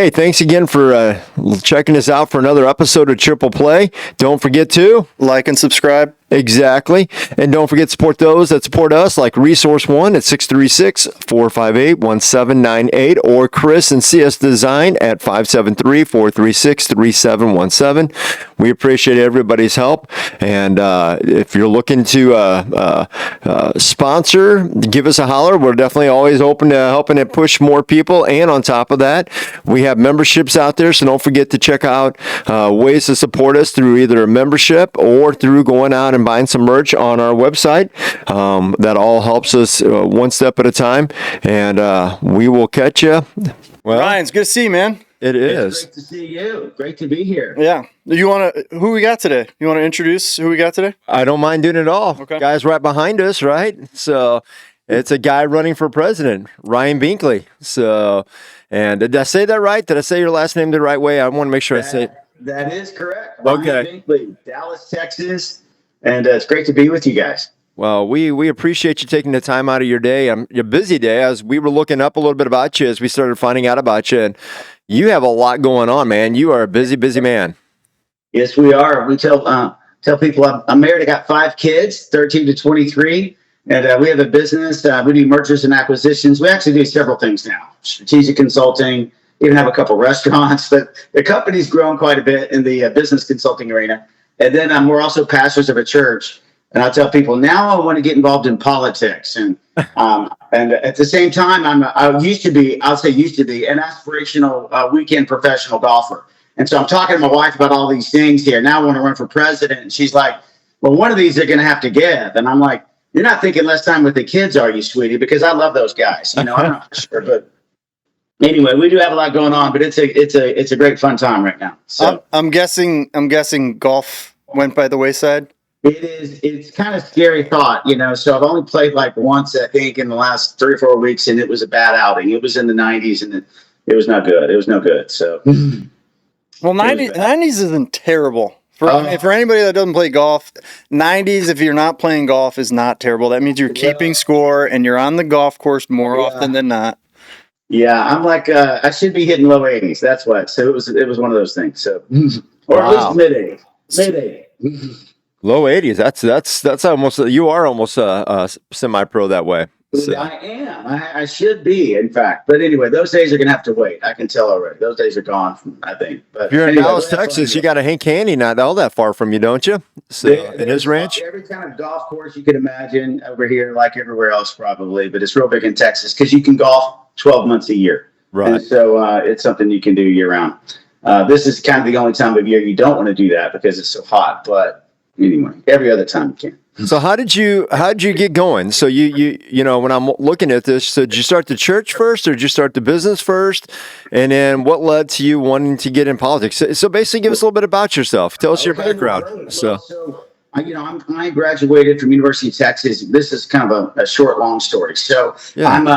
Hey, thanks again for checking us out for another episode of Triple Play. Don't forget to like and subscribe. Exactly. And don't forget to support those that support us, like Resource One at 636-458-1798, or Chris and CS Design at 573-436-3717. We appreciate everybody's help. And if you're looking to sponsor, give us a holler. We're definitely always open to helping it push more people. And on top of that, we have memberships out there. So don't forget to check out ways to support us through either a membership or through going out and buying some merch on our website. That all helps us one step at a time, and we will catch you. Well, Ryan, it's good to see you, man. It is. Great to see you. Great to be here. Yeah. Who we got today? You want to introduce who we got today? I don't mind doing it all. Okay. Guy's right behind us, right? So it's a guy running for president, Ryan Binkley. So, and did I say that right? Did I say your last name the right way? I want to make sure I say it. That is correct. Okay. Ryan Binkley, Dallas, Texas. And it's great to be with you guys. Well, we appreciate you taking the time out of your day, your busy day, as we were looking up a little bit about you as we started finding out about you. And you have a lot going on, man. You are a busy, busy man. Yes, we are. We tell people I'm married. I got 5 kids, 13 to 23. And we have a business. We do mergers and acquisitions. We actually do several things now. Strategic consulting, even have a couple restaurants. But the company's grown quite a bit in the business consulting arena. And then we're also pastors of a church. And I tell people now I want to get involved in politics. And at the same time, I used to be an aspirational weekend professional golfer. And so I'm talking to my wife about all these things here. Now I want to run for president. And she's like, well, one of these they're going to have to give. And I'm like, you're not thinking less time with the kids, are you, sweetie? Because I love those guys. I'm not sure. But anyway, we do have a lot going on, but it's a great fun time right now. So I'm guessing golf went by the wayside. It's kind of scary thought, so I've only played like once, I think, in the last 3 or 4 weeks, and it was a bad outing. It was in the 90s, and it was not good. It was no good. So, well, 90s isn't terrible. For anybody that doesn't play golf, 90s, if you're not playing golf, is not terrible. That means you're keeping score, and you're on the golf course more often than not. Yeah, I'm like, I should be hitting low 80s. That's what. So it was one of those things. So, or at least mid 80s. Mid 80s. Low 80s. That's almost. You are almost a semi-pro that way. So. I am. I should be, in fact. But anyway, those days are going to have to wait. I can tell already. Those days are gone, I think. But if you're in Dallas, Texas, you got a Hank Haney not all that far from you, don't you? So, in his ranch? Every kind of golf course you could imagine over here, like everywhere else probably. But it's real big in Texas because you can golf 12 months a year. Right. And so it's something you can do year-round. This is kind of the only time of year you don't want to do that because it's so hot. But anyway, every other time you can. So how did you get going? So you when I'm looking at this, so did you start the church first, or did you start the business first, and then what led to you wanting to get in politics? So basically, give us a little bit about yourself. Tell us your background. I graduated from University of Texas. This is kind of a short, long story. So yeah. I'm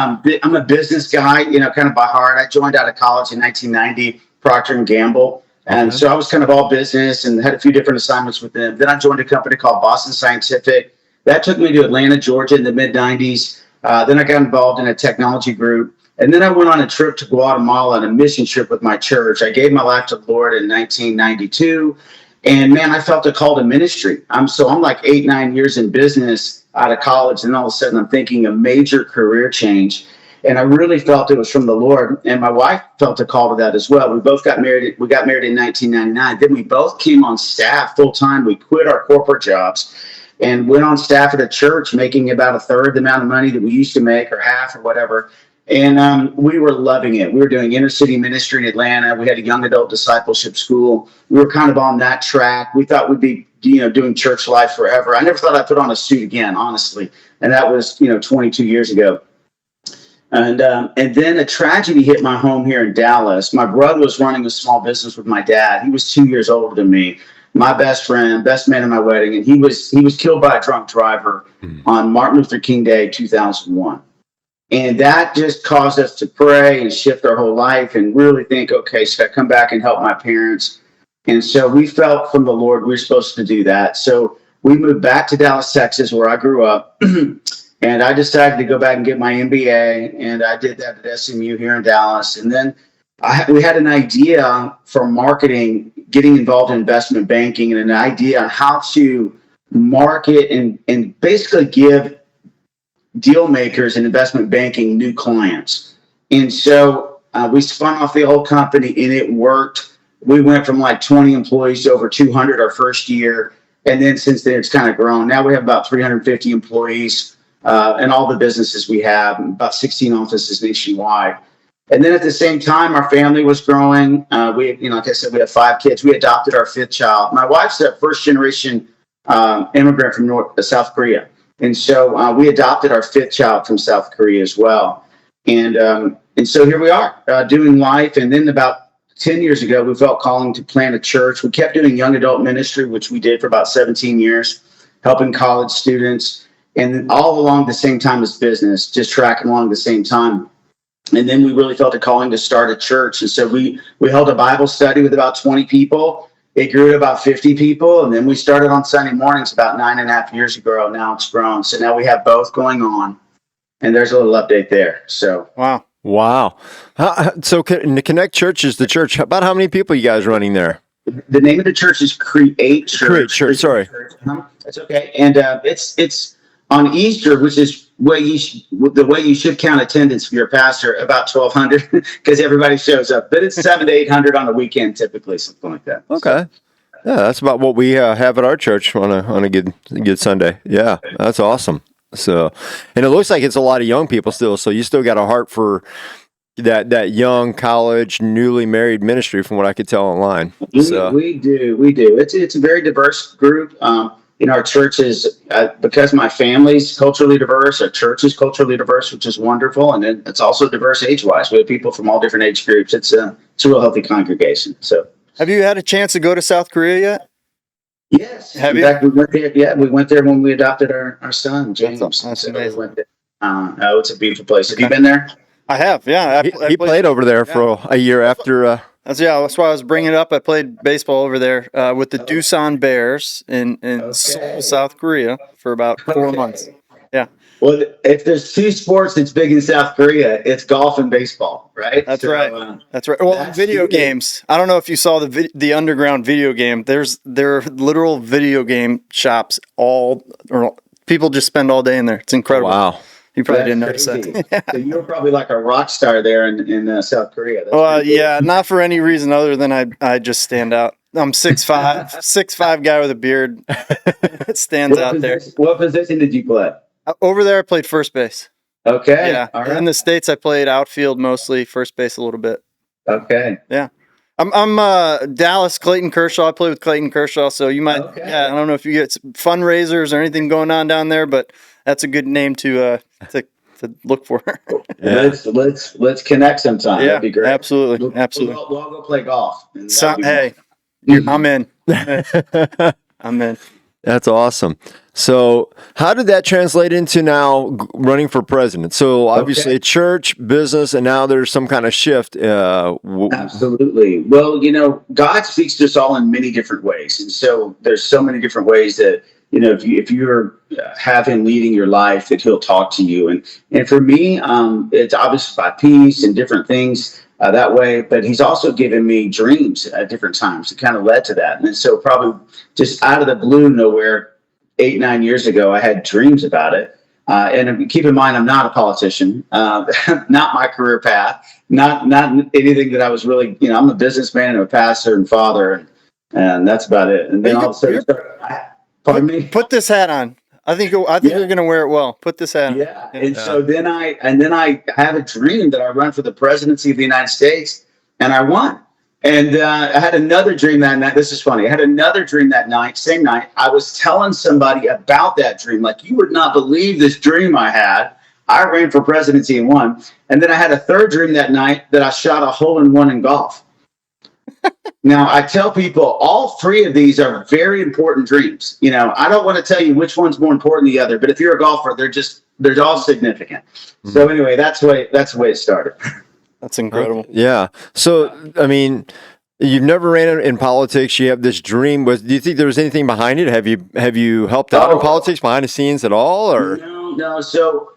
a business guy, kind of by heart. I joined out of college in 1990, Procter & Gamble. And so I was kind of all business and had a few different assignments with them. Then I joined a company called Boston Scientific. That took me to Atlanta, Georgia in the mid-90s. Then I got involved in a technology group. And then I went on a trip to Guatemala on a mission trip with my church. I gave my life to the Lord in 1992. And man, I felt a call to ministry. I'm like 8-9 years in business out of college. And all of a sudden I'm thinking a major career change. And I really felt it was from the Lord. And my wife felt a call to that as well. We both got married. We got married in 1999. Then we both came on staff full time. We quit our corporate jobs and went on staff at a church, making about a third the amount of money that we used to make, or half or whatever. And we were loving it. We were doing inner city ministry in Atlanta. We had a young adult discipleship school. We were kind of on that track. We thought we'd be, doing church life forever. I never thought I'd put on a suit again, honestly. And that was, 22 years ago. And then a tragedy hit my home here in Dallas. My brother was running a small business with my dad. He was 2 years older than me. My best friend, best man at my wedding, and he was killed by a drunk driver on Martin Luther King Day, 2001. And that just caused us to pray and shift our whole life and really think, okay, should I come back and help my parents? And so we felt from the Lord we were supposed to do that. So we moved back to Dallas, Texas, where I grew up. And I decided to go back and get my MBA, and I did that at SMU here in Dallas. And then we had an idea for marketing, getting involved in investment banking, and an idea on how to market and basically give deal makers in investment banking new clients. And so we spun off the old company, and it worked. We went from like 20 employees to over 200 our first year. And then since then, it's kind of grown. Now we have about 350 employees in all the businesses we have, about 16 offices nationwide. And then at the same time, our family was growing. Like I said, we have 5 kids. We adopted our 5th child. My wife's a first generation immigrant from South Korea. And so we adopted our 5th child from South Korea as well. And so here we are doing life. And then about 10 years ago, we felt calling to plant a church. We kept doing young adult ministry, which we did for about 17 years, helping college students, and all along the same time as business, just tracking along the same time. And then we really felt a calling to start a church. And so we held a Bible study with about 20 people. It grew to about 50 people. And then we started on Sunday mornings about 9.5 years ago. Now it's grown. So now we have both going on. And there's a little update there. So Wow. So the Connect Church is the church. About how many people you guys running there? the name of the church is Create Church. Create Church, sorry. That's okay. And it's on Easter, which is the way you should count attendance for your pastor, about 1,200, because everybody shows up. But it's 700 to 800 on the weekend, typically, something like that. Okay. Yeah, that's about what we have at our church on a good Sunday. Yeah, that's awesome. So, and it looks like it's a lot of young people still. So you still got a heart for that young college, newly married ministry, from what I could tell online. We do. It's a very diverse group. Our church is because my family's culturally diverse. Our church is culturally diverse, which is wonderful, and it's also diverse age-wise. We have people from all different age groups. It's a real healthy congregation. So, have you had a chance to go to South Korea yet? Yes. Have in fact, we went there. Yeah, we went there when we adopted our son, James. That's amazing. We went there. It's a beautiful place. Have you been there? I have. Yeah, he played over there for a year after. That's why I was bringing it up. I played baseball over there with the Doosan Bears in Seoul, South Korea, for about 4 months. Yeah. Well, if there's 2 sports that's big in South Korea, it's golf and baseball, right? That's right. That's right. Well, video games. I don't know if you saw the underground video game. There are literal video game shops. People just spend all day in there. It's incredible. Wow. You probably didn't notice that. So you were probably like a rock star there in South Korea. Yeah, not for any reason other than I just stand out. I'm 6'5", 6'5" guy with a beard. It stands out there. What position did you play? Over there, I played first base. Okay. Yeah. All right. In the States, I played outfield mostly, first base a little bit. Okay. Yeah. I'm Dallas, Clayton Kershaw. I play with Clayton Kershaw, so you might. Okay. Yeah, I don't know if you get fundraisers or anything going on down there, but that's a good name to look for. Yeah. Let's connect sometime. Yeah, that'd be great. Absolutely. We'll all go play golf. Hey, I'm in. I'm in. That's awesome. So how did that translate into now running for president? So obviously a church, business, and now there's some kind of shift. Absolutely. Well, God speaks to us all in many different ways. And so there's so many different ways that, if you're have him leading your life, that he'll talk to you. And for me, it's obviously by peace and different things that way. But he's also given me dreams at different times that kind of led to that. And so probably just out of the blue, nowhere, 8-9 years ago, I had dreams about it. And keep in mind, I'm not a politician, not my career path, not anything that I was really, I'm a businessman and a pastor and father, and that's about it. And then all of a sudden, pardon me? Put this hat on. I think you're going to wear it well. Put this hat on. Yeah. And so then I have a dream that I run for the presidency of the United States, and I won. And I had another dream that night. This is funny. I had another dream that night, same night. I was telling somebody about that dream. Like, you would not believe this dream I had. I ran for presidency and won. And then I had a third dream that night that I shot a hole-in-one in golf. Now, I tell people all 3 of these are very important dreams. I don't want to tell you which one's more important than the other, but if you're a golfer, they're all significant. Mm-hmm. So anyway, that's the way it started. That's incredible. Yeah. So, I mean, you've never ran in politics. You have this dream. Do you think there was anything behind it? Have you helped out in politics behind the scenes at all? Or no. So,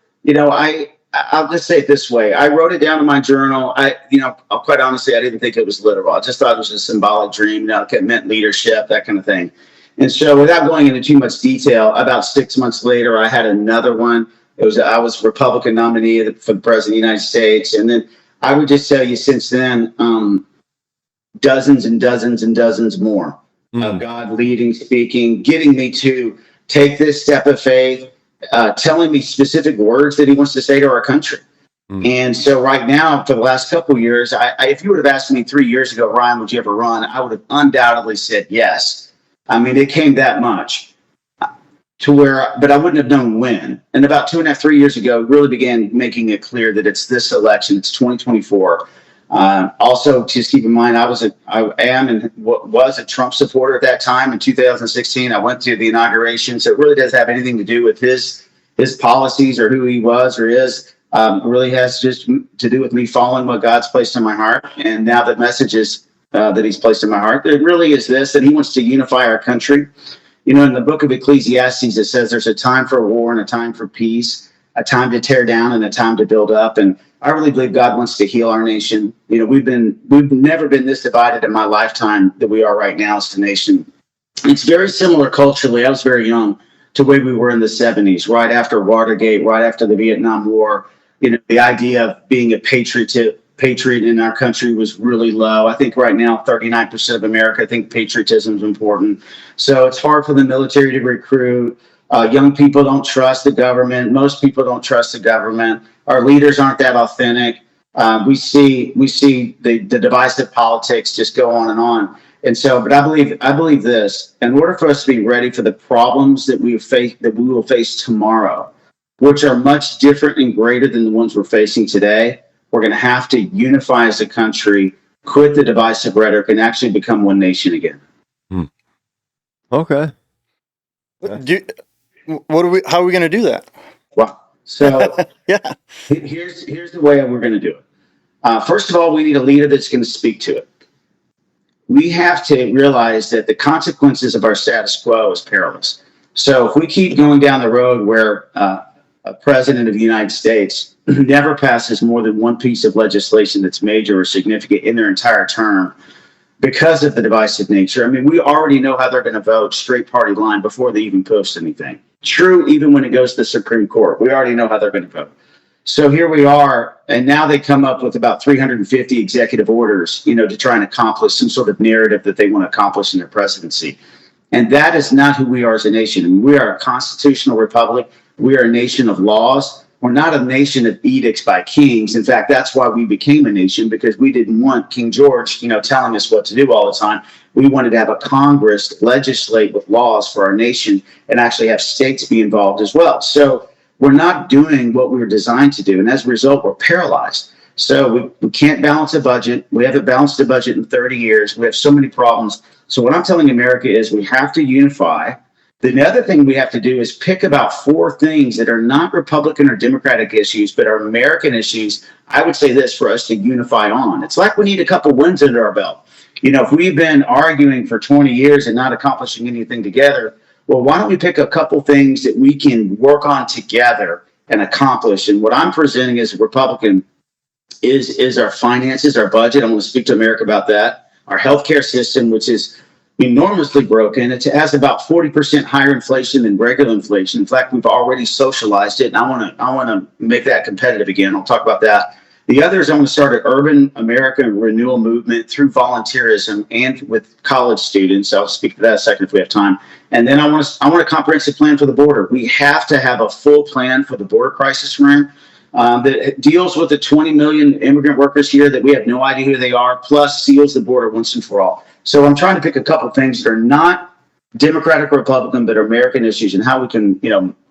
I'll just say it this way. I wrote it down in my journal. Quite honestly, I didn't think it was literal. I just thought it was a symbolic dream. It meant leadership, that kind of thing. And so, without going into too much detail, about 6 months later, I had another one. I was Republican nominee for the president of the United States, and then I would just tell you, since then, dozens and dozens and dozens more of God leading, speaking, getting me to take this step of faith, telling me specific words that He wants to say to our country. And so right now, for the last couple of years, if you would have asked me 3 years ago, Ryan, would you ever run? I would have undoubtedly said yes. I mean, it came that much to where, but I wouldn't have known when. And about 2.5, 3 years ago, really began making it clear that it's this election, it's 2024. Also, just keep in mind, I am and was a Trump supporter at that time in 2016. I went to the inauguration, so it really doesn't have anything to do with his policies or who he was or is. It really has just to do with me following what God's placed in my heart. And now the messages that He's placed in my heart, it really is this, that He wants to unify our country. In the book of Ecclesiastes, it says there's a time for war and a time for peace, a time to tear down and a time to build up. And I really believe God wants to heal our nation. We've never been this divided in my lifetime that we are right now as a nation. It's very similar culturally. I was very young to the way we were in the 70s, right after Watergate, right after the Vietnam War. The idea of being a patriot in our country was really low. I think right now, 39% of America think patriotism is important. So it's hard for the military to recruit. Young people don't trust the government. Most people don't trust the government. Our leaders aren't that authentic. We see the divisive politics just go on and on. And so, but I believe this: in order for us to be ready for the problems that we will face tomorrow, which are much different and greater than the ones we're facing today, we're going to have to unify as a country, quit the divisive rhetoric, and actually become one nation again. Okay. How are we going to do that? Wow. So yeah, here's the way we're going to do it. First of all, we need a leader that's going to speak to it. We have to realize that the consequences of our status quo is perilous. So if we keep going down the road where a president of the United States never passes more than one piece of legislation that's major or significant in their entire term because of the divisive nature, I mean, we already know how they're going to vote straight party line before they even post anything. True, even when it goes to the Supreme Court, we already know how they're going to vote. So here we are, and now they come up with about 350 executive orders, to try and accomplish some sort of narrative that they want to accomplish in their presidency. And that is not who we are as a nation. I mean, we are a constitutional republic. We are a nation of laws. We're not a nation of edicts by kings. In fact, that's why we became a nation, because we didn't want King George, telling us what to do all the time. We wanted to have a Congress legislate with laws for our nation and actually have states be involved as well. So we're not doing what we were designed to do. And as a result, we're paralyzed. So we can't balance a budget. We haven't balanced a budget in 30 years. We have so many problems. So what I'm telling America is we have to unify. The other thing we have to do is pick about 4 things that are not Republican or Democratic issues, but are American issues. I would say this for us to unify on. It's like we need a couple wins under our belt. If we've been arguing for 20 years and not accomplishing anything together, well, why don't we pick a couple things that we can work on together and accomplish? And what I'm presenting as a Republican is our finances, our budget. I'm going to speak to America about that. Our healthcare system, which is enormously broken. It has about 40% higher inflation than regular inflation. In fact, we've already socialized it, and I want to make that competitive again. I'll talk about that. The other is I want to start an urban American renewal movement through volunteerism and with college students. I'll speak to that in a second if we have time. And then I want a comprehensive plan for the border. We have to have a full plan for the border crisis we're in that deals with the 20 million immigrant workers here that we have no idea who they are, plus seals the border once and for all. So I'm trying to pick a couple of things that are not Democratic or Republican, but are American issues, and how we can,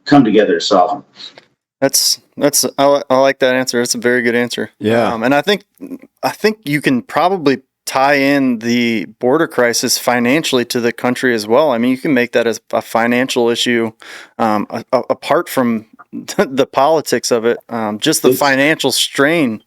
come together to solve them. I like that answer. It's a very good answer. Yeah. And I think you can probably tie in the border crisis financially to the country as well. I mean, you can make that as a financial issue, apart from the politics of it, just the financial strain.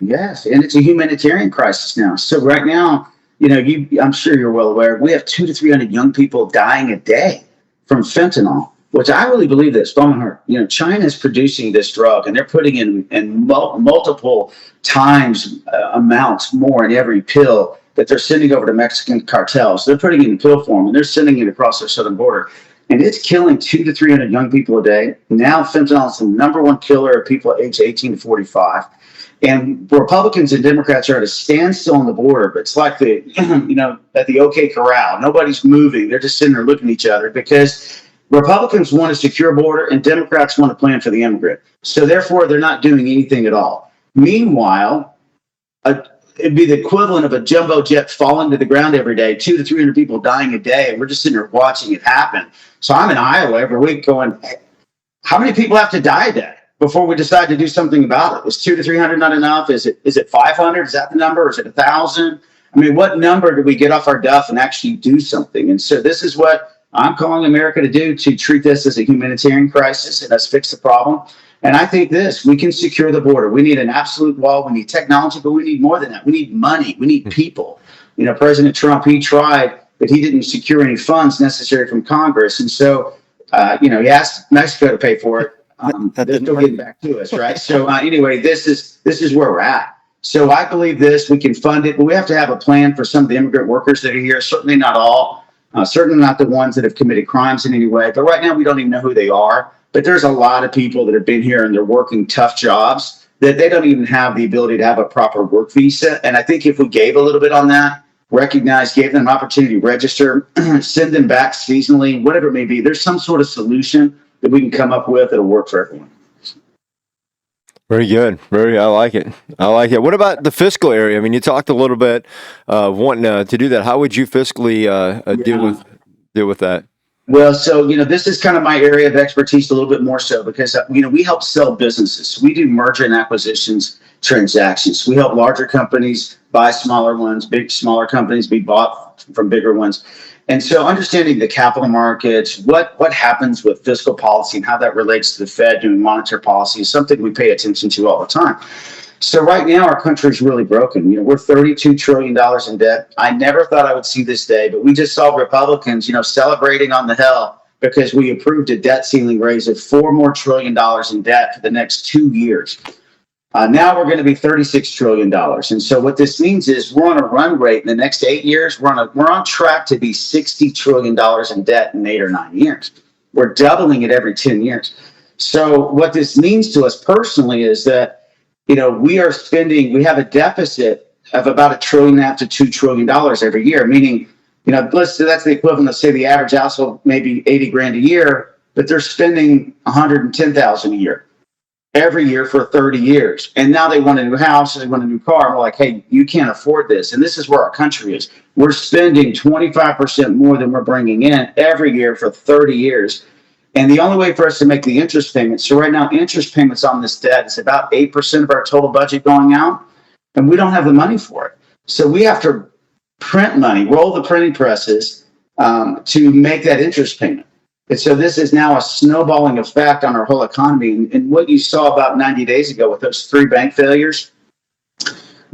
Yes, and it's a humanitarian crisis now. So right now, I'm sure you're well aware, we have 200 to 300 young people dying a day from fentanyl. which I really believe this. China is producing this drug, and they're putting in multiple times amounts more in every pill that they're sending over to Mexican cartels. They're putting it in pill form, and they're sending it across their southern border. And it's killing 200 to 300 young people a day. Now fentanyl is the number one killer of people aged 18 to 45. And Republicans and Democrats are at a standstill on the border, but it's like at the OK Corral. Nobody's moving. They're just sitting there looking at each other because Republicans want a secure border and Democrats want a plan for the immigrant. So therefore, they're not doing anything at all. Meanwhile, it'd be the equivalent of a jumbo jet falling to the ground every day, 200 to 300 people dying a day, and we're just sitting there watching it happen. So I'm in Iowa every week going, how many people have to die a day before we decide to do something about it? Is 200 to 300 not enough? Is it 500? Is that the number? Or is it 1,000? I mean, what number do we get off our duff and actually do something? And so this is what I'm calling America to do, to treat this as a humanitarian crisis and let's fix the problem. And I think we can secure the border. We need an absolute wall. We need technology, but we need more than that. We need money. We need people. President Trump, he tried, but he didn't secure any funds necessary from Congress. And so, he asked Mexico to pay for it. They're still getting back to us, right? So anyway, this is where we're at. So I believe we can fund it, but we have to have a plan for some of the immigrant workers that are here. Certainly not all, certainly not the ones that have committed crimes in any way. But right now we don't even know who they are. But there's a lot of people that have been here and they're working tough jobs that they don't even have the ability to have a proper work visa. And I think if we gave a little bit on that, gave them an opportunity to register, send them back seasonally, whatever it may be, there's some sort of solution that we can come up with that'll work for everyone. Very good. I like it. What about the fiscal area? I mean, you talked a little bit of wanting to do that. How would you fiscally deal with that? Well, so, this is kind of my area of expertise a little bit more so because, we help sell businesses. So we do merger and acquisitions transactions. We help larger companies buy smaller ones, smaller companies be bought from bigger ones. And so understanding the capital markets, what happens with fiscal policy and how that relates to the Fed doing monetary policy is something we pay attention to all the time. So right now, our country is really broken. We're $32 trillion in debt. I never thought I would see this day, but we just saw Republicans, celebrating on the Hill because we approved a debt ceiling raise of $4 trillion in debt for the next 2 years. Now we're going to be $36 trillion. And so what this means is we're on a run rate in the next 8 years. We're on track to be $60 trillion in debt in 8 or 9 years. We're doubling it every 10 years. So what this means to us personally is that we have a deficit of about $1.5 trillion to $2 trillion every year, meaning, that's the equivalent of, say, the average household, maybe 80 grand a year, but they're spending 110,000 a year, every year for 30 years. And now they want a new house, they want a new car. And we're like, hey, you can't afford this. And this is where our country is. We're spending 25% more than we're bringing in every year for 30 years. And the only way for us to make the interest payments, so right now, interest payments on this debt is about 8% of our total budget going out, and we don't have the money for it. So we have to print money, roll the printing presses to make that interest payment. And so this is now a snowballing effect on our whole economy. And what you saw about 90 days ago with those 3 bank failures,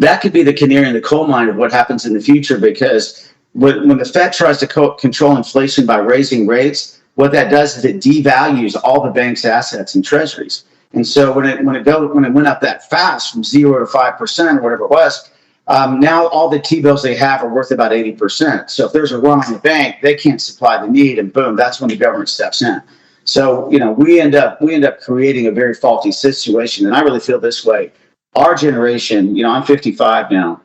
that could be the canary in the coal mine of what happens in the future, because when the Fed tries to control inflation by raising rates, what that does is it devalues all the bank's assets and treasuries. And so when it went up that fast from 0 to 5% or whatever it was, now all the T-bills they have are worth about 80%. So if there's a run on the bank, they can't supply the need, and boom, that's when the government steps in. So we end up creating a very faulty situation. And I really feel this way. Our generation, I'm 55 now.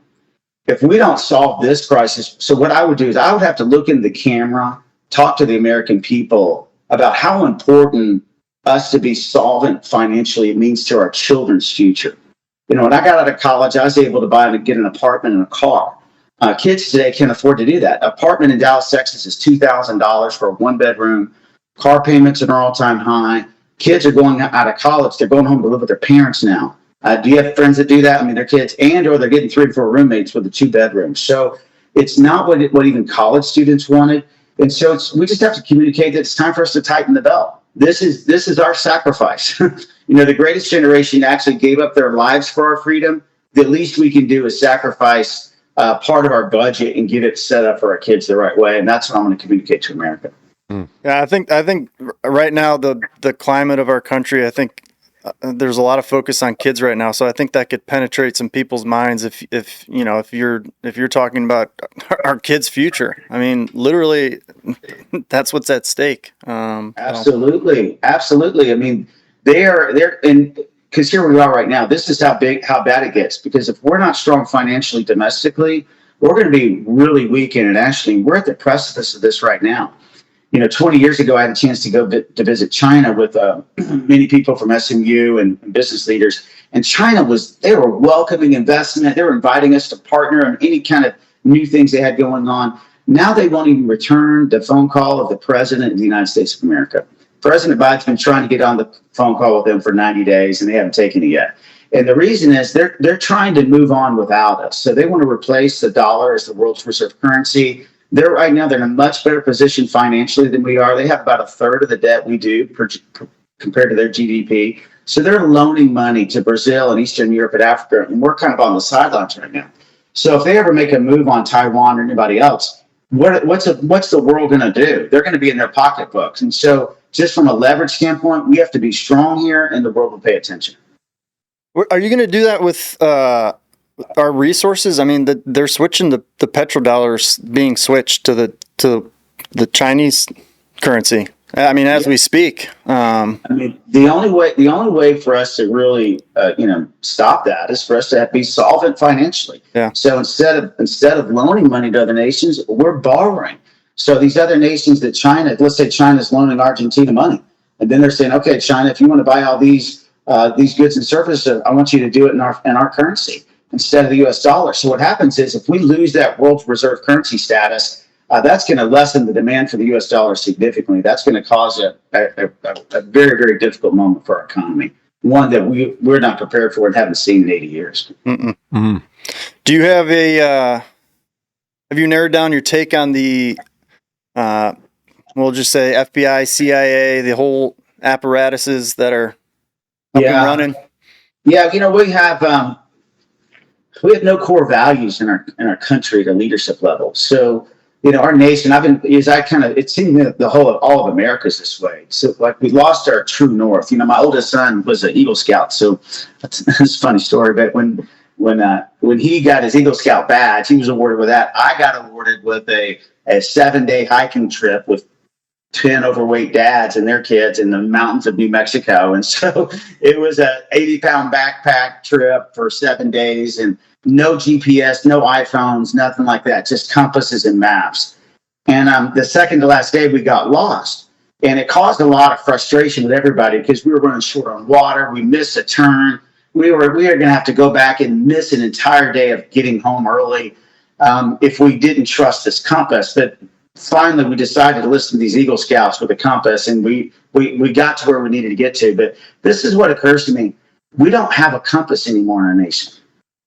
If we don't solve this crisis, so what I would do is I would have to look into the camera, talk to the American people about how important us to be solvent financially it means to our children's future. When I got out of college, I was able to get an apartment and a car. Kids today can't afford to do that. Apartment in Dallas, Texas is $2,000 for a 1-bedroom. Car payments are an all-time high. Kids are going out of college. They're going home to live with their parents now. Do you have friends that do that? I mean, they're kids, or they're getting 3 to 4 roommates with a 2-bedroom. So it's not what even college students wanted. And so we just have to communicate that it's time for us to tighten the belt. This is our sacrifice. The greatest generation actually gave up their lives for our freedom. The least we can do is sacrifice part of our budget and get it set up for our kids the right way. And that's what I'm going to communicate to America. Yeah, I think right now the climate of our country, I think there's a lot of focus on kids right now. So I think that could penetrate some people's minds if you're talking about our kids' future. I mean, literally, that's what's at stake. Absolutely, absolutely. I mean, they're in because here we are right now. This is how bad it gets. Because if we're not strong financially domestically, we're going to be really weak internationally. We're at the precipice of this right now. 20 years ago, I had a chance to go to visit China with many people from SMU and business leaders. And China they were welcoming investment. They were inviting us to partner on any kind of new things they had going on. Now they won't even return the phone call of the president of the United States of America. President Biden's been trying to get on the phone call with them for 90 days, and they haven't taken it yet. And the reason is they're trying to move on without us. So they want to replace the dollar as the world's reserve currency. They're in a much better position financially than we are. They have about a third of the debt we do compared to their GDP. So they're loaning money to Brazil and Eastern Europe and Africa, and we're kind of on the sidelines right now. So if they ever make a move on Taiwan or anybody else, what's the world going to do? They're going to be in their pocketbooks. And so just from a leverage standpoint, we have to be strong here, and the world will pay attention. Are you going to do that with our resources? I mean, they're switching the petrodollars being switched to the Chinese currency. I mean, as we speak. I mean, the only way for us to really stop that is for us to be solvent financially. Yeah. So instead of loaning money to other nations, we're borrowing. So these other nations that let's say China's loaning Argentina money, and then they're saying, okay, China, if you want to buy all these goods and services, I want you to do it in our currency instead of the U.S. dollar. So what happens is if we lose that world's reserve currency status, that's going to lessen the demand for the U.S. dollar significantly. That's going to cause a very, very difficult moment for our economy, one that we're not prepared for and haven't seen in 80 years. Mm-hmm. Do you have have you narrowed down your take on the, we'll just say FBI, CIA, the whole apparatuses that are up and running? Yeah, we have no core values in our country at a leadership level. So, our nation, it seems all of America's this way. So like we lost our true north. My oldest son was an Eagle Scout. So that's a funny story. But when he got his Eagle Scout badge, he was awarded with that. I got awarded with a 7-day hiking trip with 10 overweight dads and their kids in the mountains of New Mexico. And so it was a 80-pound backpack trip for 7 days, and no GPS, no iPhones, nothing like that, just compasses and maps. And the second to last day, we got lost. And it caused a lot of frustration with everybody because we were running short on water. We missed a turn. We were going to have to go back and miss an entire day of getting home early if we didn't trust this compass. But finally, we decided to listen to these Eagle Scouts with a compass, and we got to where we needed to get to. But this is what occurs to me. We don't have a compass anymore in our nation.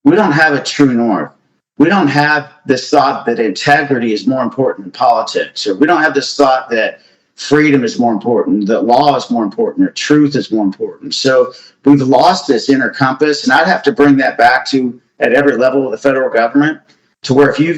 We don't have a true north. We don't have this thought that integrity is more important than politics, or we don't have this thought that freedom is more important, that law is more important, or truth is more important. So we've lost this inner compass, and I'd have to bring that back to at every level of the federal government, to where if you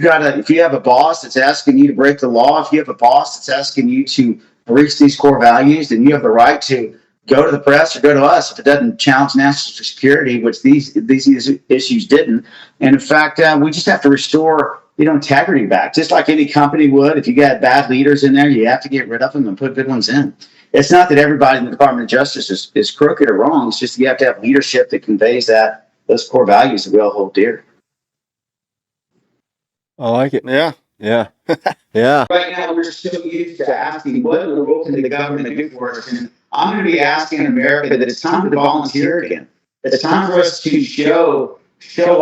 have a boss that's asking you to break the law, if you have a boss that's asking you to breach these core values, then you have the right to go to the press or go to us if it doesn't challenge national security, which these issues didn't. And in fact, we just have to restore integrity back, just like any company would. If you got bad leaders in there, you have to get rid of them and put good ones in. It's not that everybody in the Department of Justice is crooked or wrong. It's just you have to have leadership that conveys those core values that we all hold dear. I like it. Yeah. Yeah. Yeah. Right now, we're still used to asking, what can the government do for us? And I'm going to be asking in America that it's time to volunteer again. It's time for us to show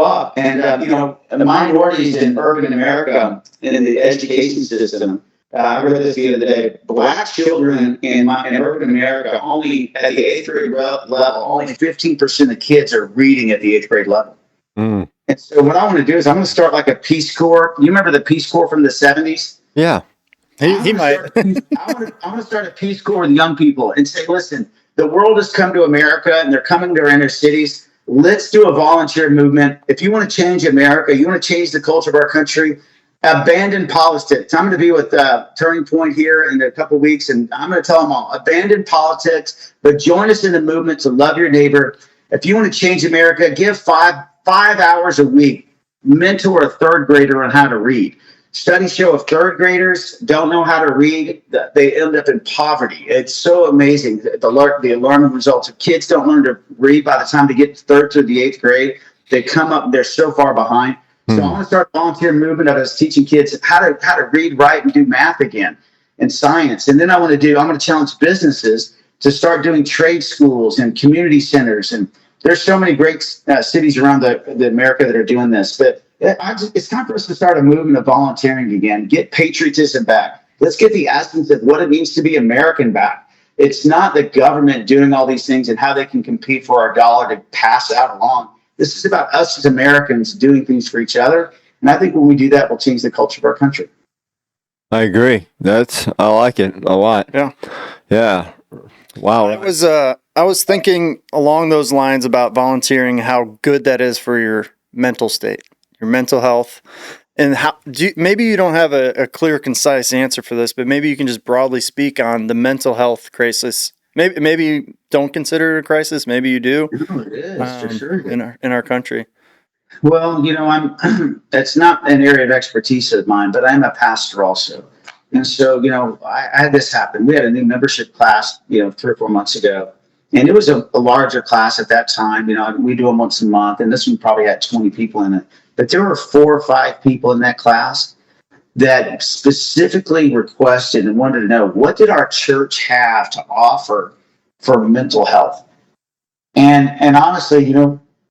up. And, the minorities in urban America in the education system, I read this the other day, Black children in urban America, only at the 8th grade level, only 15% of kids are reading at the 8th grade level. Mm. And so what I want to do is I'm going to start like a Peace Corps. You remember the Peace Corps from the 70s? Yeah. He might. I want to start a Peace Corps with young people and say, listen, the world has come to America and they're coming to our inner cities. Let's do a volunteer movement. If you want to change America, you want to change the culture of our country, Abandon politics. I'm going to be with Turning Point here in a couple of weeks, and I'm going to tell them all, abandon politics, but join us in the movement to love your neighbor. If you want to change America, give five hours a week, mentor a third grader on how to read. Studies show if third graders don't know how to read, they end up in poverty. It's so amazing. The alarming results. If kids don't learn to read by the time they get third to the eighth grade, they come up, they're so far behind. So I want to start a volunteer movement of us teaching kids how to read, write, and do math again, and science. And then I'm going to challenge businesses to start doing trade schools and community centers. And there's so many great cities around the America that are doing this. But it's time for us to start a movement of volunteering again. Get patriotism back. Let's get the essence of what it means to be American back. It's not the government doing all these things and how they can compete for our dollar to pass out along. This is about us as Americans doing things for each other. And I think when we do that, we'll change the culture of our country. I agree. I like it a lot. Yeah. Yeah. Wow. I was thinking along those lines about volunteering, how good that is for your mental state, your mental health. And maybe you don't have a clear, concise answer for this, but maybe you can just broadly speak on the mental health crisis. Maybe you don't consider it a crisis. Maybe you do. No, it is for sure. In our country. Well, that's not an area of expertise of mine, but I'm a pastor also. And so, I had this happen. We had a new membership class, 3 or 4 months ago. And it was a larger class at that time. We do them once a month. And this one probably had 20 people in it. But there were 4 or 5 people in that class that specifically requested and wanted to know, what did our church have to offer for mental health? And honestly,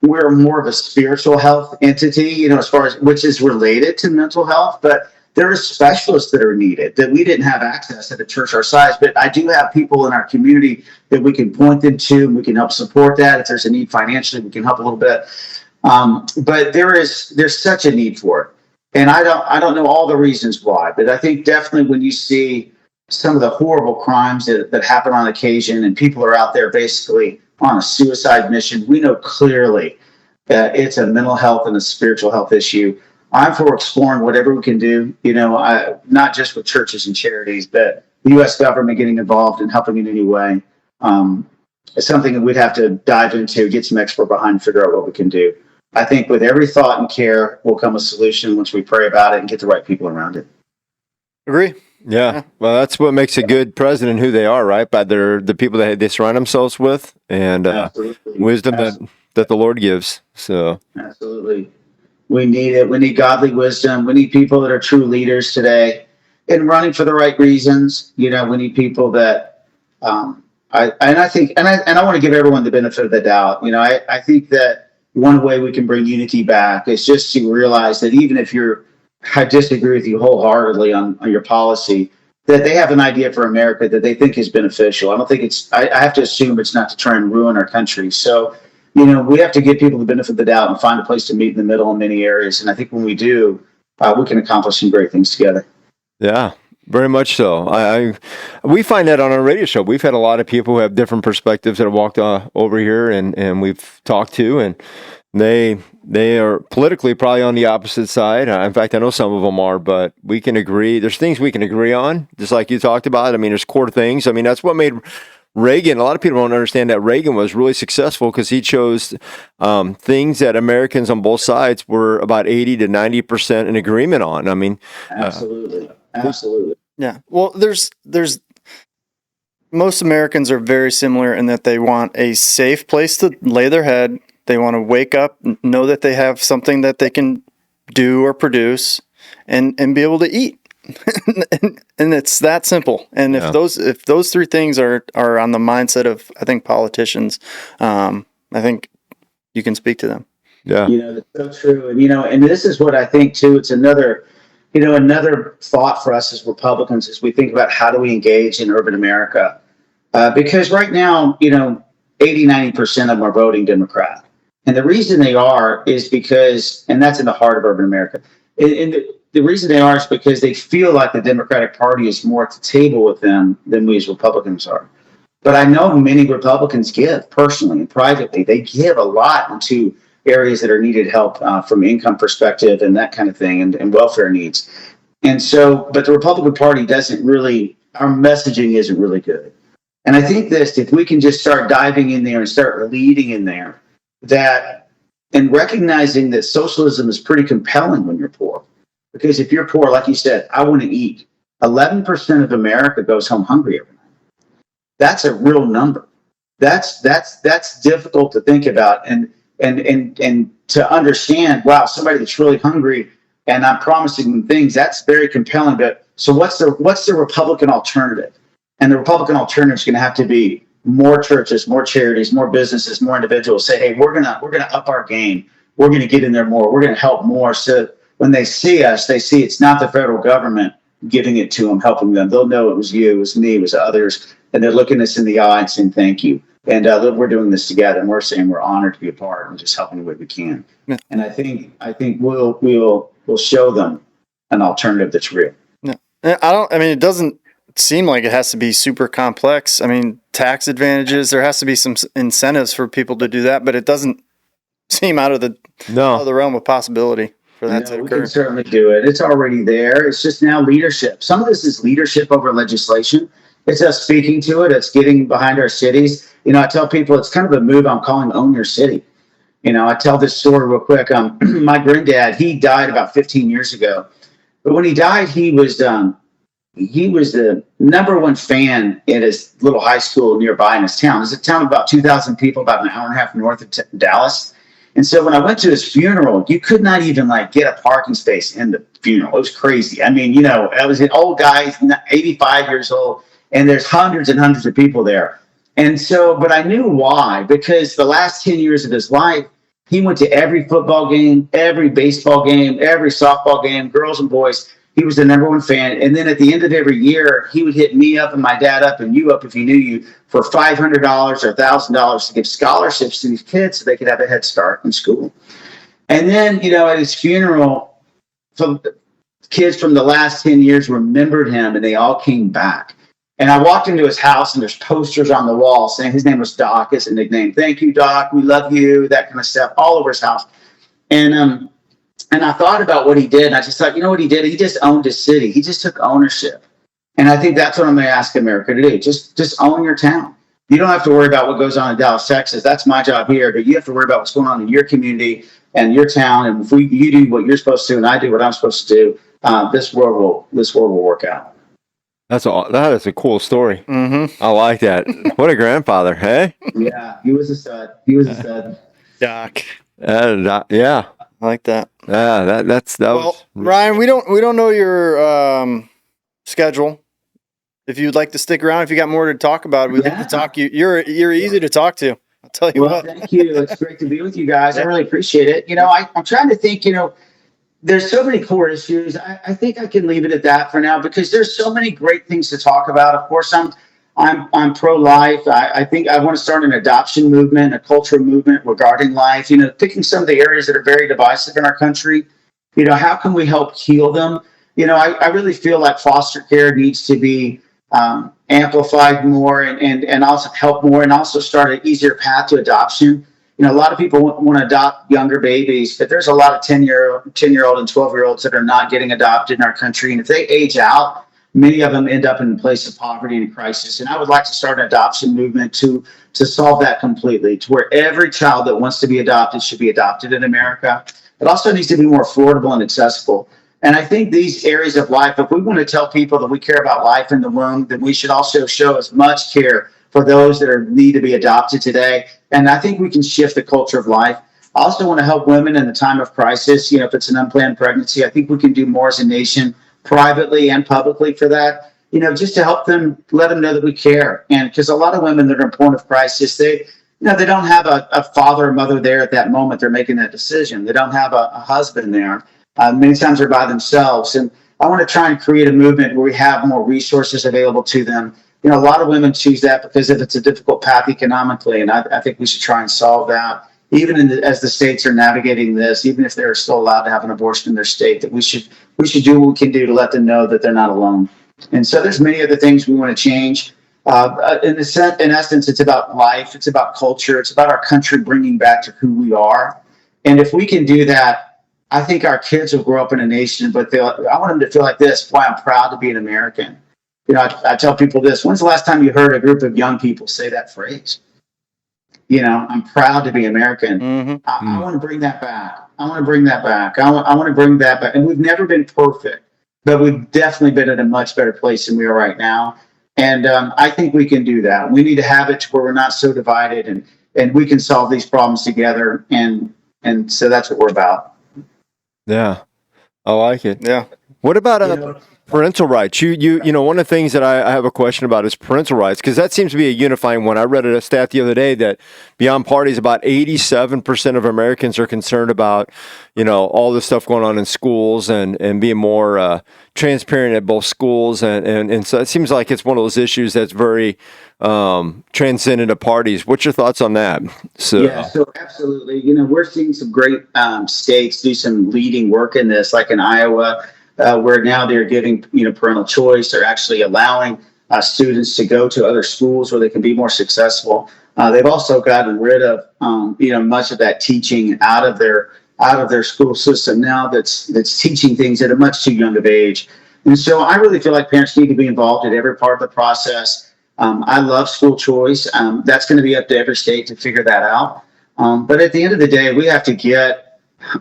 we're more of a spiritual health entity, as far as which is related to mental health, but there are specialists that are needed that we didn't have access at a church our size. But I do have people in our community that we can point them to, and we can help support that. If there's a need financially, we can help a little bit. But there's such a need for it. And I don't know all the reasons why, but I think definitely when you see some of the horrible crimes that happen on occasion, and people are out there basically on a suicide mission, we know clearly that it's a mental health and a spiritual health issue. I'm for exploring whatever we can do, not just with churches and charities, but the U.S. government getting involved and helping in any way. It's something that we'd have to dive into, get some expert behind, figure out what we can do. I think with every thought and care will come a solution once we pray about it and get the right people around it. Agree. Yeah. Well, that's what makes a good president who they are, right? By the people that they surround themselves with, and wisdom that the Lord gives. So absolutely. We need it. We need godly wisdom. We need people that are true leaders today and running for the right reasons. We need people that I want to give everyone the benefit of the doubt. I think that one way we can bring unity back is just to realize that even if I disagree with you wholeheartedly on your policy, that they have an idea for America that they think is beneficial. I don't think I have to assume it's not to try and ruin our country. So, we have to give people the benefit of the doubt and find a place to meet in the middle in many areas. And I think when we do, we can accomplish some great things together. Yeah. Very much so. We find that on our radio show. We've had a lot of people who have different perspectives that have walked over here, and we've talked to, and they are politically probably on the opposite side. In fact, I know some of them are, but we can agree. There's things we can agree on, just like you talked about. There's core things. That's what made Reagan. A lot of people don't understand that Reagan was really successful because he chose things that Americans on both sides were about 80 to 90% in agreement on. Absolutely. Yeah. Well, there's most Americans are very similar in that they want a safe place to lay their head. They want to wake up, know that they have something that they can do or produce, and be able to eat. and it's that simple. And if those 3 things are on the mindset of, I think, politicians, I think you can speak to them. Yeah. That's so true. And this is what I think too. It's another thought for us as Republicans as we think about how do we engage in urban America. Because right now, 80-90% of them are voting Democrat. And the reason they are is because, and that's in the heart of urban America, and the reason they are is because they feel like the Democratic Party is more at the table with them than we as Republicans are. But I know many Republicans give personally and privately. They give a lot into areas that are needed help from income perspective and that kind of thing, and welfare needs. And so, but the Republican Party doesn't really, our messaging isn't really good. And I think this, if we can just start diving in there and start leading in there, that, and recognizing that socialism is pretty compelling when you're poor. Because if you're poor, like you said, I want to eat. 11% of America goes home hungry every night. That's a real number. That's difficult to think about and to understand. Wow, somebody that's really hungry and I'm promising them things. That's very compelling. But so what's the Republican alternative? And the Republican alternative is going to have to be more churches, more charities, more businesses, more individuals say, hey, we're gonna up our game. We're gonna get in there more. We're gonna help more. So when they see us, they see it's not the federal government giving it to them, helping them. They'll know it was you, it was me, it was others, and they're looking us in the eye and saying thank you. And we're doing this together, and we're saying we're honored to be a part and just helping the way we can. Yeah. And I think we'll show them an alternative that's real. No, it doesn't seem like it has to be super complex. I mean, tax advantages, there has to be some incentives for people to do that, but it doesn't seem out of the realm of possibility for that to occur. We can certainly do it. It's already there. It's just now leadership. Some of this is leadership over legislation. It's us speaking to it. It's getting behind our cities. I tell people it's kind of a move I'm calling Own Your City. I tell this story real quick. My granddad, he died about 15 years ago. But when he died, he was the number one fan at his little high school nearby in his town. It's a town of about 2,000 people, about an hour and a half north of Dallas. And so when I went to his funeral, you could not even get a parking space in the funeral. It was crazy. I mean, I was an old guy, 85 years old, and there's hundreds and hundreds of people there. And so, but I knew why, because the last 10 years of his life, he went to every football game, every baseball game, every softball game, girls and boys. He was the number one fan. And then at the end of every year, he would hit me up and my dad up and you up if he knew you for $500 or $1,000 to give scholarships to these kids so they could have a head start in school. And then, at his funeral, some kids from the last 10 years remembered him and they all came back. And I walked into his house and there's posters on the wall saying his name was Doc, is a nickname. Thank you, Doc. We love you. That kind of stuff all over his house. And I thought about what he did. And I just thought, what he did? He just owned his city. He just took ownership. And I think that's what I'm going to ask America to do. Just own your town. You don't have to worry about what goes on in Dallas, Texas. That's my job here. But you have to worry about what's going on in your community and your town. And if you do what you're supposed to and I do what I'm supposed to do, this world will work out. That is a cool story. Mm-hmm. I like that. What a grandfather, hey? Yeah, he was a stud. Doc. Yeah. I like that. Yeah, that was Ryan, we don't know your schedule. If you'd like to stick around, if you got more to talk about, we'd like to talk. You're easy to talk to. I'll tell you what. Thank you. It's great to be with you guys. I really appreciate it. I'm trying to think. There's so many core issues. I think I can leave it at that for now because there's so many great things to talk about. Of course, I'm pro-life. I think I want to start an adoption movement, a cultural movement regarding life. Picking some of the areas that are very divisive in our country. How can we help heal them? I really feel like foster care needs to be amplified more and also help more and also start an easier path to adoption. A lot of people want to adopt younger babies, but there's a lot of 10-year-old and 12-year-olds that are not getting adopted in our country. And if they age out, many of them end up in a place of poverty and crisis. And I would like to start an adoption movement to solve that completely, to where every child that wants to be adopted should be adopted in America. It also needs to be more affordable and accessible. And I think these areas of life, if we want to tell people that we care about life in the womb, then we should also show as much care for those that need to be adopted today. And I think we can shift the culture of life. I also want to help women in the time of crisis. If it's an unplanned pregnancy, I think we can do more as a nation, privately and publicly for that, just to help them, let them know that we care. And because a lot of women that are in a point of crisis, they don't have a father or mother there at that moment. They're making that decision. They don't have a husband there. Many times they're by themselves. And I want to try and create a movement where we have more resources available to them. A lot of women choose that because if it's a difficult path economically, and I think we should try and solve that, even as the states are navigating this, even if they're still allowed to have an abortion in their state, that we should do what we can do to let them know that they're not alone. And so there's many other things we want to change. In essence, it's about life. It's about culture. It's about our country bringing back to who we are. And if we can do that, I think our kids will grow up in a nation, but I want them to feel like this, why I'm proud to be an American. I tell people this, when's the last time you heard a group of young people say that phrase? I'm proud to be American. Mm-hmm. I want to bring that back. I want to bring that back. I want to bring that back. And we've never been perfect, but we've definitely been in a much better place than we are right now. And I think we can do that. We need to have it to where we're not so divided, and we can solve these problems together. And so that's what we're about. Yeah, I like it. Yeah. What about parental rights? You know, one of the things that I have a question about is parental rights, because that seems to be a unifying one. I read a stat the other day that beyond parties, about 87% of Americans are concerned about, all the stuff going on in schools and being more transparent at both schools. And so it seems like it's one of those issues that's very transcendent of parties. What's your thoughts on that? So absolutely. We're seeing some great states do some leading work in this, like in Iowa, where now they're giving parental choice. They're actually allowing students to go to other schools where they can be more successful. They've also gotten rid of much of that teaching out of their school system now. That's teaching things at a much too young of age. And so I really feel like parents need to be involved in every part of the process. I love school choice. That's going to be up to every state to figure that out. But at the end of the day, we have to get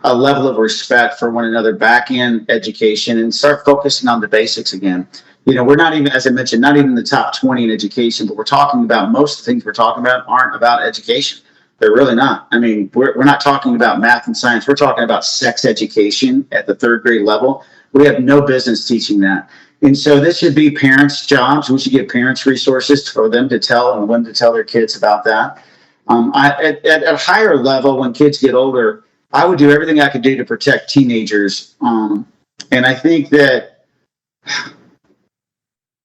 a level of respect for one another back in education and start focusing on the basics again. We're not even, as I mentioned, not even in the top 20 in education, but we're talking about most of the things we're talking about aren't about education. They're really not. I mean, we're not talking about math and science. We're talking about sex education at the third grade level. We have no business teaching that. And so this should be parents' jobs. We should give parents resources for them to tell and when to tell their kids about that. At a higher level, when kids get older, I would do everything I could do to protect teenagers. And I think that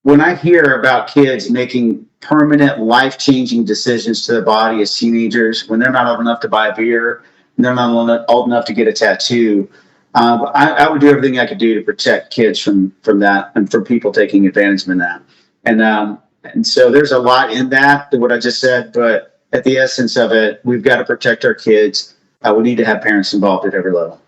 when I hear about kids making permanent, life-changing decisions to their body as teenagers, when they're not old enough to buy a beer, and they're not old enough to get a tattoo, I would do everything I could do to protect kids from that and from people taking advantage of that. And so there's a lot in that, what I just said, but at the essence of it, we've got to protect our kids. We need to have parents involved at every level.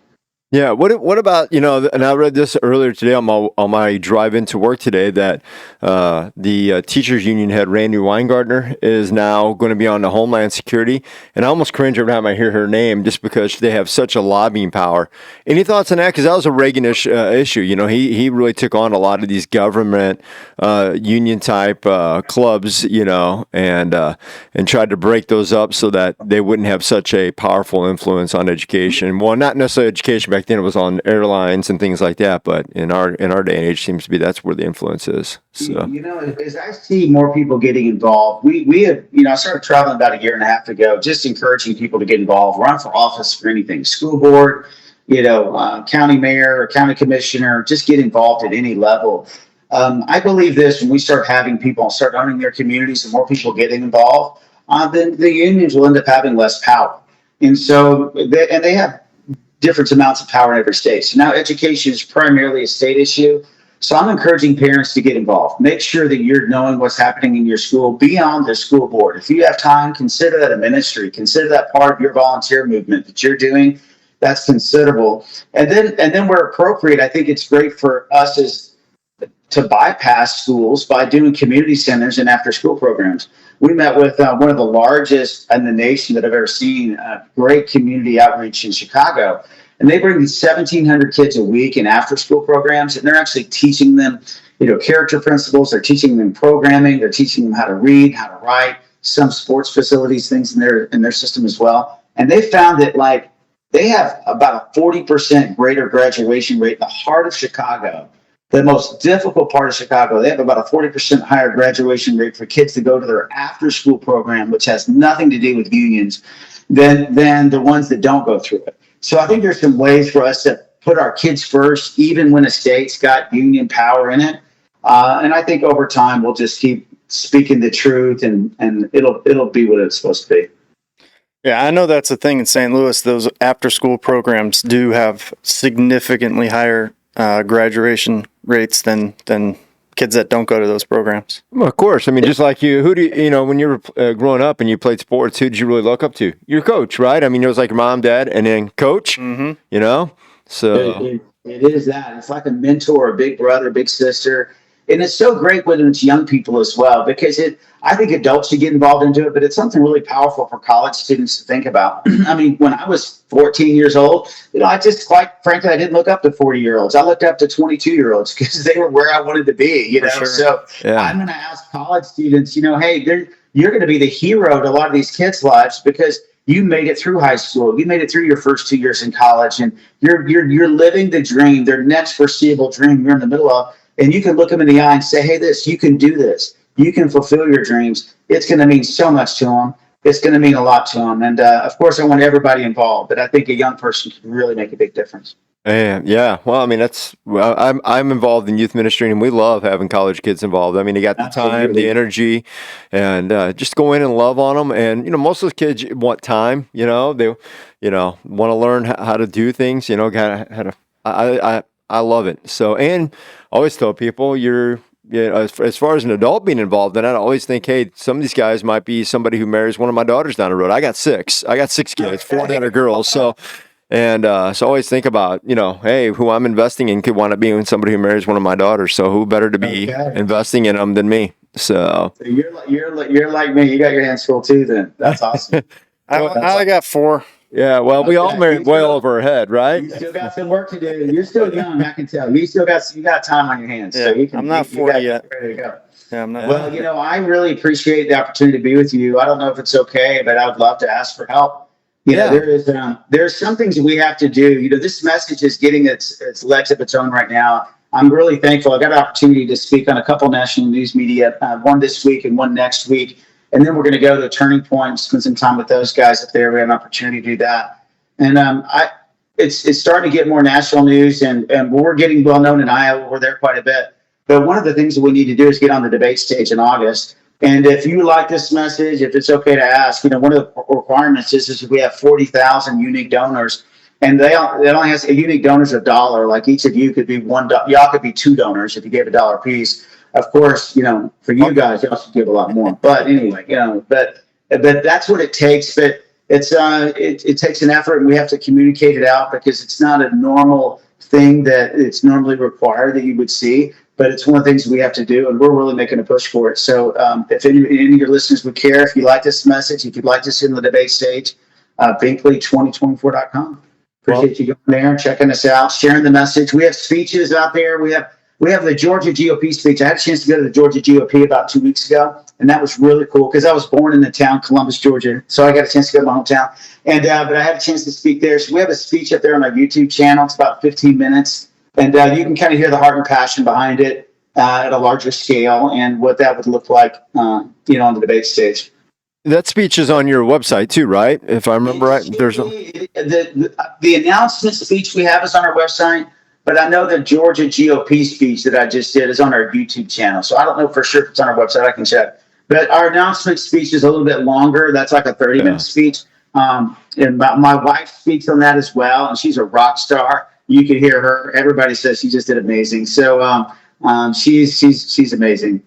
Yeah. What about, and I read this earlier today on my drive into work today, that the teachers union head, Randy Weingartner, is now going to be on the Homeland Security. And I almost cringe every time I hear her name just because they have such a lobbying power. Any thoughts on that? Because that was a Reagan-ish issue. He really took on a lot of these government union type clubs, and tried to break those up so that they wouldn't have such a powerful influence on education. Well, not necessarily education, back then it was on airlines and things like that, but in our day and age seems to be that's where the influence is. So as I see more people getting involved, we have, I started traveling about a year and a half ago, just encouraging people to get involved, run for office for anything, school board, county mayor, county commissioner, just get involved at any level. I believe this, when we start having people start owning their communities and more people getting involved, then the unions will end up having less power. And so, they have different amounts of power in every state. So now education is primarily a state issue. So I'm encouraging parents to get involved. Make sure that you're knowing what's happening in your school beyond the school board. If you have time, consider that a ministry. Consider that part of your volunteer movement that you're doing. That's considerable. And then where appropriate, I think it's great for us to bypass schools by doing community centers and after school programs. We met with one of the largest in the nation that I've ever seen, great community outreach in Chicago. And they bring 1,700 kids a week in after school programs, and they're actually teaching them, character principles. They're teaching them programming. They're teaching them how to read, how to write, some sports facilities, things in their system as well. And they found that they have about a 40% greater graduation rate in the heart of Chicago. The most difficult part of Chicago, they have about a 40% higher graduation rate for kids to go to their after-school program, which has nothing to do with unions, than the ones that don't go through it. So I think there's some ways for us to put our kids first, even when a state's got union power in it. And I think over time, we'll just keep speaking the truth, and it'll be what it's supposed to be. Yeah, I know that's a thing in St. Louis. Those after-school programs do have significantly higher graduation rates than kids that don't go to those programs. Well, of course. I mean, just like you, who do you, when you were growing up and you played sports, who did you really look up to? Your coach, right? I mean, it was like your mom, dad, and then coach, So, It is that. It's like a mentor, a big brother, big sister. And it's so great when it's young people as well, because I think adults should get involved into it, but it's something really powerful for college students to think about. I mean, when I was 14 years old, I just, quite frankly, I didn't look up to 40-year-olds. I looked up to 22-year-olds because they were where I wanted to be, Sure. So yeah. I'm going to ask college students, hey, you're going to be the hero to a lot of these kids' lives because you made it through high school. You made it through your first 2 years in college, and you're living the dream, their next foreseeable dream you're in the middle of. And you can look them in the eye and say, hey, you can do this. You can fulfill your dreams. It's going to mean so much to them. It's going to mean a lot to them. And of course, I want everybody involved, but I think a young person can really make a big difference. Yeah. Well, I mean, I'm involved in youth ministry, and we love having college kids involved. I mean, they got the time, the energy, and just go in and love on them. And most of those kids want time. They want to learn how to do things. How to. I love it. So, and I always tell people as far as an adult being involved, and I always think, hey, some of these guys might be somebody who marries one of my daughters down the road. I got six kids, 4 that are girls. So, and so I always think about, hey, who I'm investing in could wind up being somebody who marries one of my daughters. So who better to be investing in them than me? So you're like me. You got your hands full too. Then that's awesome. I got 4. Yeah, well, we all married well over our head, right? You still got some work to do. You're still young, I can tell. You got time on your hands. Yeah, So you can, I'm not 40 yet. Ready to go. Yeah, I'm not. Well, I really appreciate the opportunity to be with you. I don't know if it's okay, but I would love to ask for help. There's some things that we have to do. This message is getting its legs of its own right now. I'm really thankful. I got an opportunity to speak on a couple national news media, one this week and one next week. And then we're going to go to Turning Point, spend some time with those guys up there. We have an opportunity to do that. And it's starting to get more national news, and we're getting well known in Iowa. We're there quite a bit. But one of the things that we need to do is get on the debate stage in August. And if you like this message, if it's okay to ask, one of the requirements is we have 40,000 unique donors. And they only have unique donors $1. Like each of you could be $1. Y'all could be 2 donors if you gave $1 a piece. Of course, for you guys, y'all should give a lot more. But anyway, but that's what it takes. But it takes an effort, and we have to communicate it out because it's not a normal thing that it's normally required that you would see. But it's one of the things we have to do, and we're really making a push for it. So if any of your listeners would care, if you like this message, if you'd like to sit on the debate stage, Binkley2024.com. Appreciate you going there and checking us out, sharing the message. We have speeches out there. We have the Georgia GOP speech. I had a chance to go to the Georgia GOP about 2 weeks ago, and that was really cool because I was born in the town, Columbus, Georgia, so I got a chance to go to my hometown. And but I had a chance to speak there. So we have a speech up there on our YouTube channel. It's about 15 minutes, and you can kind of hear the heart and passion behind it at a larger scale and what that would look like, on the debate stage. That speech is on your website too, right? If I remember right, there's the announcement speech we have is on our website. But I know the Georgia GOP speech that I just did is on our YouTube channel. So I don't know for sure if it's on our website. I can check. But our announcement speech is a little bit longer. That's like a 30-minute speech. And my wife speaks on that as well. And she's a rock star. You can hear her. Everybody says she just did amazing. So she's amazing.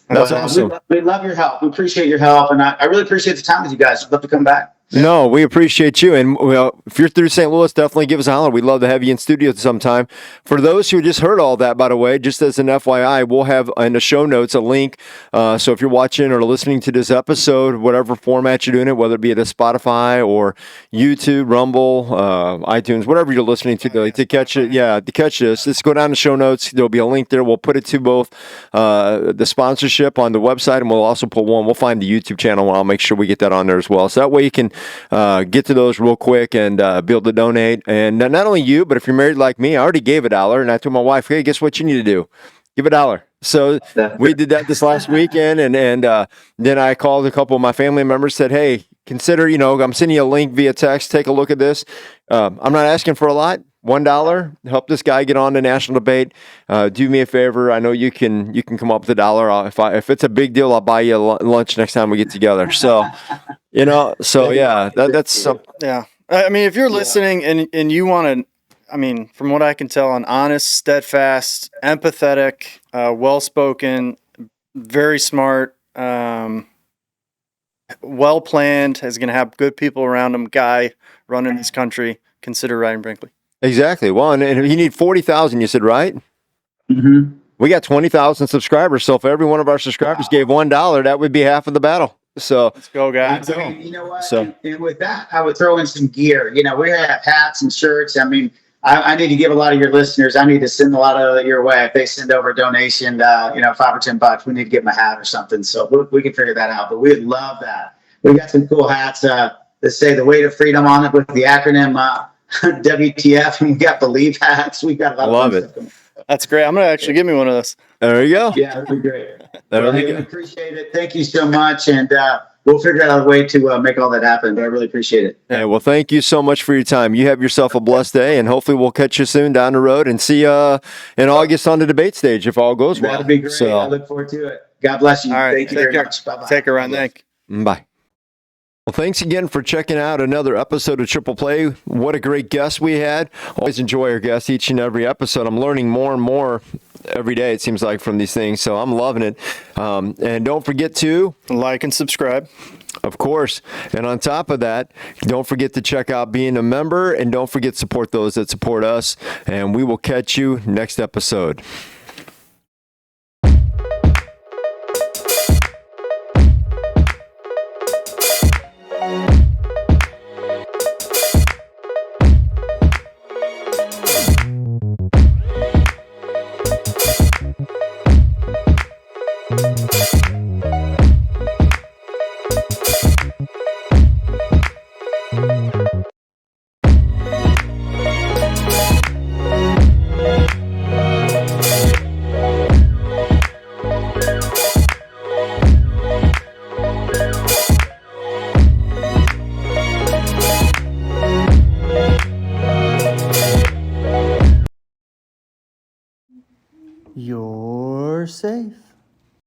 That's awesome. We love your help. We appreciate your help. And I really appreciate the time with you guys. I'd love to come back. No, we appreciate you. And if you're through St. Louis, definitely give us a holler. We'd love to have you in studio sometime. For those who just heard all that, by the way, just as an FYI, we'll have in the show notes a link. So if you're watching or listening to this episode, whatever format you're doing it, whether it be at a Spotify or YouTube, Rumble, iTunes, whatever you're listening to catch it. Yeah, to catch this, just go down to show notes. There'll be a link there. We'll put it to both the sponsorship on the website, and we'll also put one. We'll find the YouTube channel, and I'll make sure we get that on there as well. So that way you can get to those real quick and be able to donate. And not only you, but if you're married like me, I already gave $1, and I told my wife, hey, guess what you need to do? Give $1. So we did that this last weekend, and then I called a couple of my family members, said, hey, consider, I'm sending you a link via text. Take a look at this. I'm not asking for a lot. $1, help this guy get on the national debate. Do me a favor. I know you can come up with $1. If it's a big deal, I'll buy you lunch next time we get together. So, that's something. Yeah. I mean, if you're listening and you want to, I mean, from what I can tell, an honest, steadfast, empathetic, well spoken, very smart, well planned. Is going to have good people around him. Guy running this country. Consider Ryan Binkley. Exactly. Well, and you need 40,000. You said, right? Mm-hmm. We got 20,000 subscribers. So if every one of our subscribers gave $1, that would be half of the battle. So Let's go, guys. I mean, you know what? So- and with that, I would throw in some gear. You know, we have hats and shirts. I mean, I need to give a lot of your listeners. I need to send a lot of your way. If they send over a donation, $5 or $10, we need to get them a hat or something. So we can figure that out. But we'd love that. We got some cool hats that say the weight of freedom on it with the acronym WTF. And we got Believe hats. We got a lot Love of it. fun stuff. That's great. I'm going to actually give me one of those. There you go. Yeah, that'd be great. There Well, you I go. appreciate it. Thank you so much. And we'll figure out a way to make all that happen. But I really appreciate it. Hey, well, thank you so much for your time. You have yourself a blessed day, and hopefully we'll catch you soon down the road and see you in August on the debate stage if all goes well. That'd be great. So, I look forward to it. God bless you. All right. Thank you Take very care. much. Bye-bye. Take care, Ryan. Thank you. bye. Well, thanks again for checking out another episode of Triple Play. What a great guest we had. Always enjoy our guests each and every episode. I'm learning more and more every day, it seems like, from these things. So I'm loving it. And don't forget to Like and subscribe. Of course. And on top of that, don't forget to check out being a member, and don't forget to support those that support us. And we will catch you next episode. You're safe.